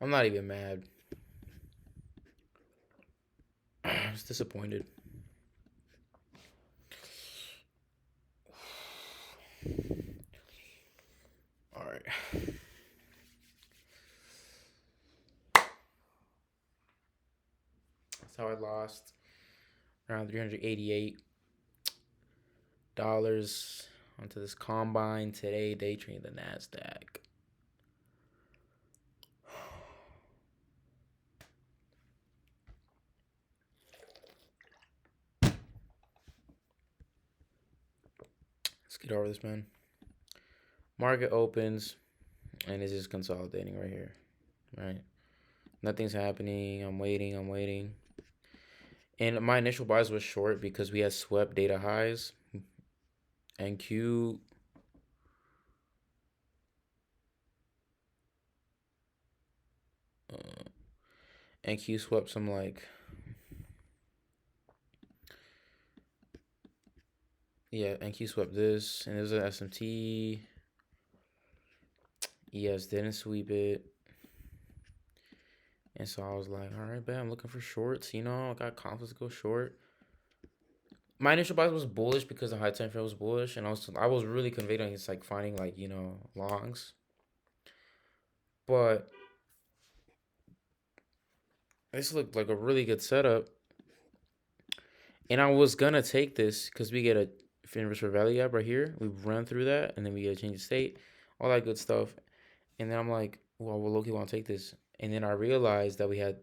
I'm not even mad. I'm just disappointed. All right. That's how I lost around $388 onto this combine today, day trading the NASDAQ. Let's get over this, man. Market opens and it's just consolidating right here, right? Nothing's happening. I'm waiting. And my initial buys was short because we had swept data highs. NQ NQ swept some like, yeah, NQ swept this, and there's an SMT. ES didn't sweep it. And so I was like, all right, bet I'm looking for shorts. You know, I got confidence to go short. My initial buy was bullish because the high time frame was bullish, and I was really conveyed on it's like finding like longs, but this looked like a really good setup, and I was gonna take this because we get a inverse for value gap right here. We run through that, and then we get a change of state, all that good stuff, and then I'm like, well, we'll low-key want to take this, and then I realized that we had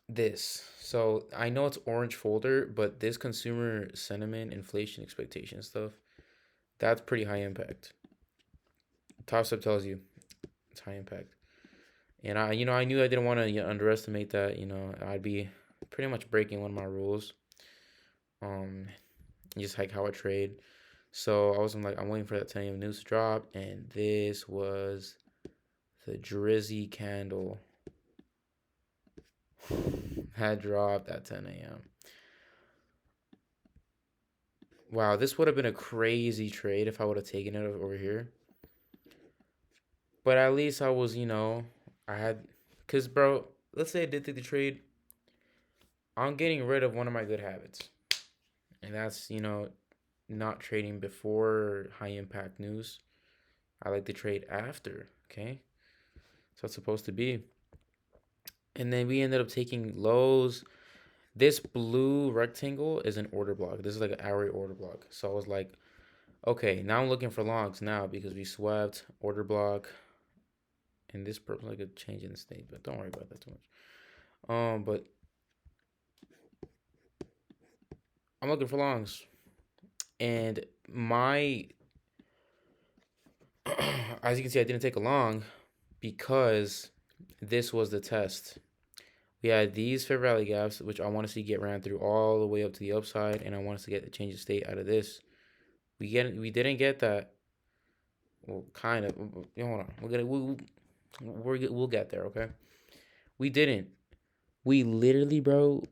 this. So I know it's orange folder, but this consumer sentiment, inflation expectation stuff, that's pretty high impact. Topstep tells you it's high impact. And I knew I didn't want to underestimate that. I'd be pretty much breaking one of my rules. Um, just like how I trade. So I was like, I'm waiting for that 10 a.m. news to drop, and this was the Drizzy candle had dropped at 10 a.m. Wow, this would have been a crazy trade if I would have taken it over here. But at least I was, I had, cause bro, let's say I did take the trade. I'm getting rid of one of my good habits, and that's not trading before high impact news. I like to trade after. Okay, so it's supposed to be. And then we ended up taking lows. This blue rectangle is an order block. This is like an hourly order block. So I was like, okay, now I'm looking for longs now because we swept order block. And this purple like a change in the state, but don't worry about that too much. But I'm looking for longs, and my as you can see, I didn't take a long because this was the test. We had these fair value gaps, which I want to see get ran through all the way up to the upside, and I want us to get the change of state out of this. We didn't get that. Well, kind of. Hold on. We'll get there. Okay. We didn't. We literally, bro.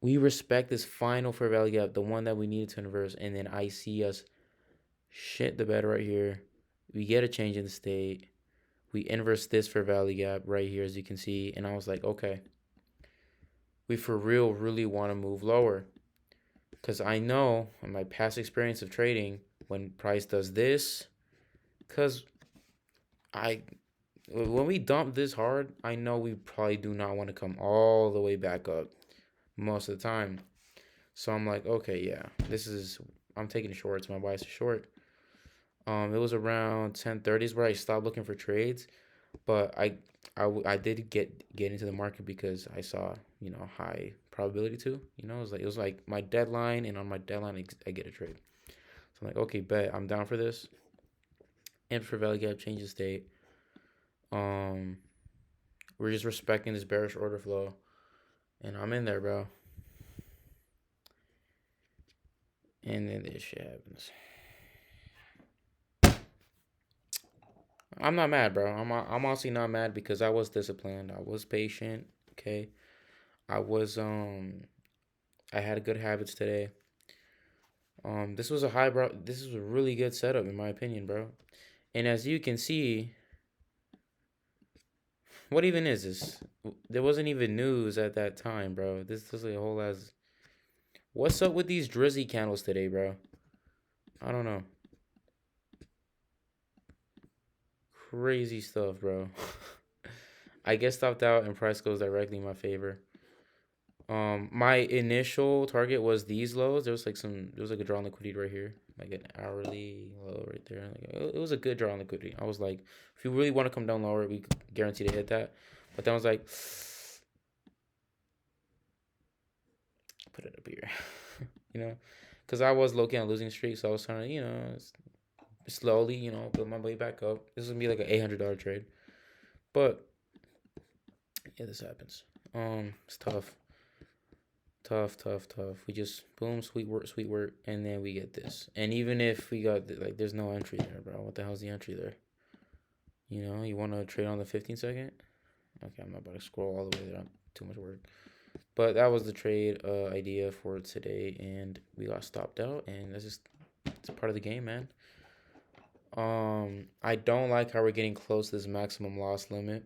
We respect this final fair value gap, the one that we needed to inverse, and then I see us shit the bed right here. We get a change in the state. We inverse this fair value gap right here, as you can see, and I was like, okay, we for real really want to move lower, because I know in my past experience of trading, when price does this, because I when we dump this hard, I know we probably do not want to come all the way back up most of the time. So I'm like, okay, yeah, I'm taking shorts. My bias is short. It was around 10:30s where I stopped looking for trades, but I did get into the market because I saw high probability to. It was like my deadline, and on my deadline I get a trade. So I'm like, okay, bet I'm down for this. And for value gap change of state. Um, we're just respecting this bearish order flow, and I'm in there, bro. And then this shit happens. I'm not mad, bro. I'm honestly not mad because I was disciplined. I was patient. Okay, I was I had good habits today. This was a This was a really good setup in my opinion, bro. And as you can see, What even is this? There wasn't even news at that time, bro. This is like a whole ass. What's up with these drizzy candles today, bro? I don't know. Crazy stuff, bro. I get stopped out and price goes directly in my favor. My initial target was these lows. There was like a draw on liquidity right here, like an hourly low right there. Like it was a good draw on liquidity. I was like, if you really want to come down lower, we guarantee to hit that. But then I was like, put it up here, you know, because I was low key on losing streak, so I was trying to, slowly, build my way back up. This is gonna be like an $800 trade, but yeah, this happens. It's tough. Tough, tough, tough. We just boom, sweet work, and then we get this. And even if we got like, there's no entry there, bro. What the hell's the entry there? You want to trade on the 15 second? Okay, I'm not about to scroll all the way there. Too much work. But that was the trade idea for today, and we got stopped out, and it's part of the game, man. I don't like how we're getting close to this maximum loss limit.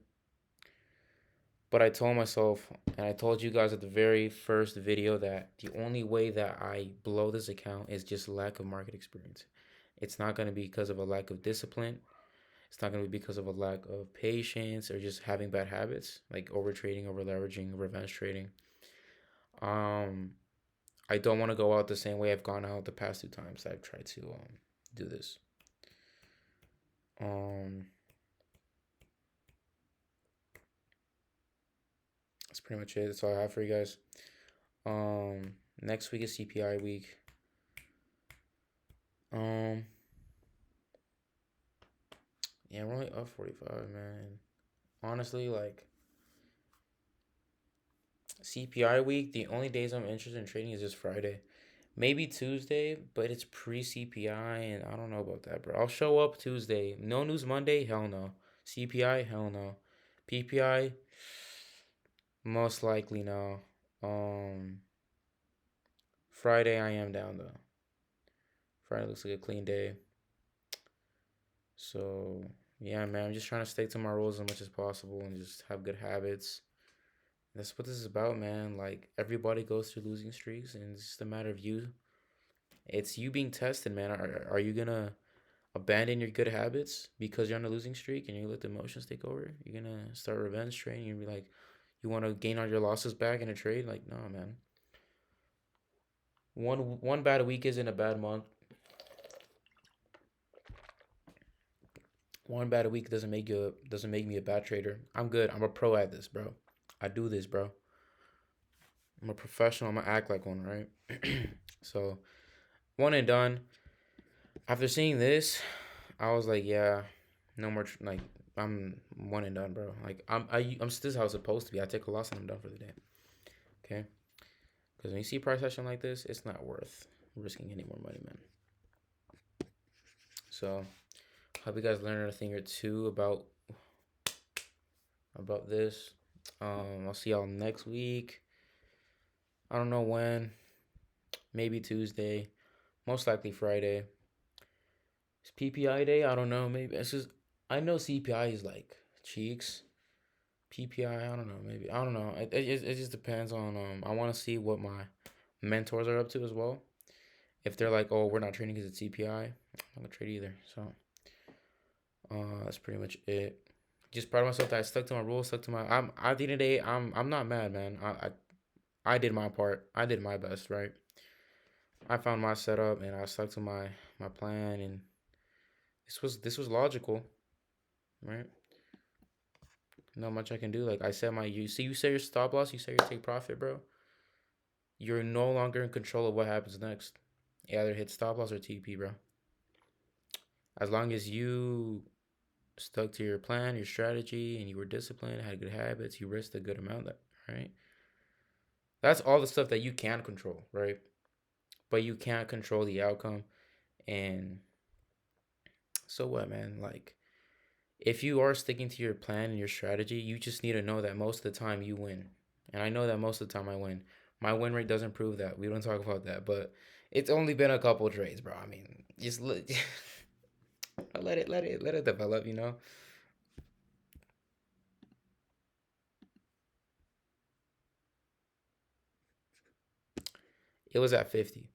But I told myself, and I told you guys at the very first video, that the only way that I blow this account is just lack of market experience. It's not going to be because of a lack of discipline. It's not going to be because of a lack of patience or just having bad habits, like over trading, over leveraging, revenge trading. I don't want to go out the same way I've gone out the past 2 times I've tried to do this. That's pretty much it. That's all I have for you guys. Next week is CPI week. Yeah, we're only up 45, man. Honestly, like CPI week, the only days I'm interested in trading is just Friday. Maybe Tuesday, but it's pre-CPI, and I don't know about that, bro. I'll show up Tuesday. No news Monday? Hell no. CPI? Hell no. PPI? Most likely no. Friday I am down though. Friday looks like a clean day. So yeah, man, I'm just trying to stick to my rules as much as possible and just have good habits. That's what this is about, man. Like everybody goes through losing streaks, and it's just a matter of you. It's you being tested, man. Are you gonna abandon your good habits because you're on a losing streak and you let the emotions take over? You're gonna start revenge trading and be like, you want to gain all your losses back in a trade? Like, no, man. One bad week isn't a bad month. One bad week doesn't make me a bad trader. I'm good. I'm a pro at this, bro. I do this, bro. I'm a professional. I'm gonna act like one, right? So one and done. After seeing this, I was like, yeah, no more. Like I'm one and done, bro. Like I'm this is how it's supposed to be. I take a loss and I'm done for the day. Okay, because when you see price action like this, it's not worth risking any more money, man. So hope you guys learned a thing or two about this. I'll see y'all next week. I don't know when. Maybe Tuesday. Most likely Friday. It's PPI day. I don't know. Maybe it's just. I know CPI is like cheeks. PPI. I don't know. Maybe I don't know. It just depends on. I want to see what my mentors are up to as well. If they're like, oh, we're not trading because it's CPI, I'm not gonna trade either. So, that's pretty much it. Just proud of myself that I stuck to my rules, stuck to my. I'm at the end of the day, I'm not mad, man. I did my part. I did my best, right? I found my setup and I stuck to my plan, and this was logical, right? Not much I can do. Like I said, you set your stop loss, you set your take profit, bro. You're no longer in control of what happens next. You either hit stop loss or TP, bro. As long as you stuck to your plan, your strategy, and you were disciplined, had good habits, you risked a good amount, right? That's all the stuff that you can control, right? But you can't control the outcome. And so what, man? Like, if you are sticking to your plan and your strategy, you just need to know that most of the time you win. And I know that most of the time I win. My win rate doesn't prove that. We don't talk about that, but it's only been a couple trades, bro. I mean, just let it develop, It was at 50.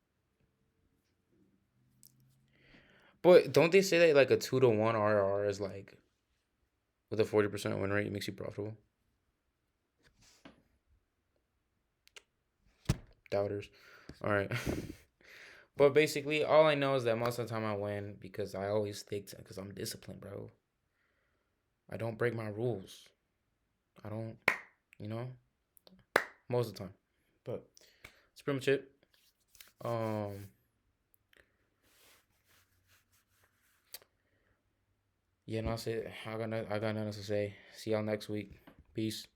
But don't they say that like a 2-to-1 RR is like with a 40% win rate, it makes you profitable? Doubters. All right. But basically, all I know is that most of the time I win because I always stick to because I'm disciplined, bro. I don't break my rules. I don't, you know, most of the time. But that's pretty much it. Um, yeah, no, that's it. I got nothing to say. See y'all next week. Peace.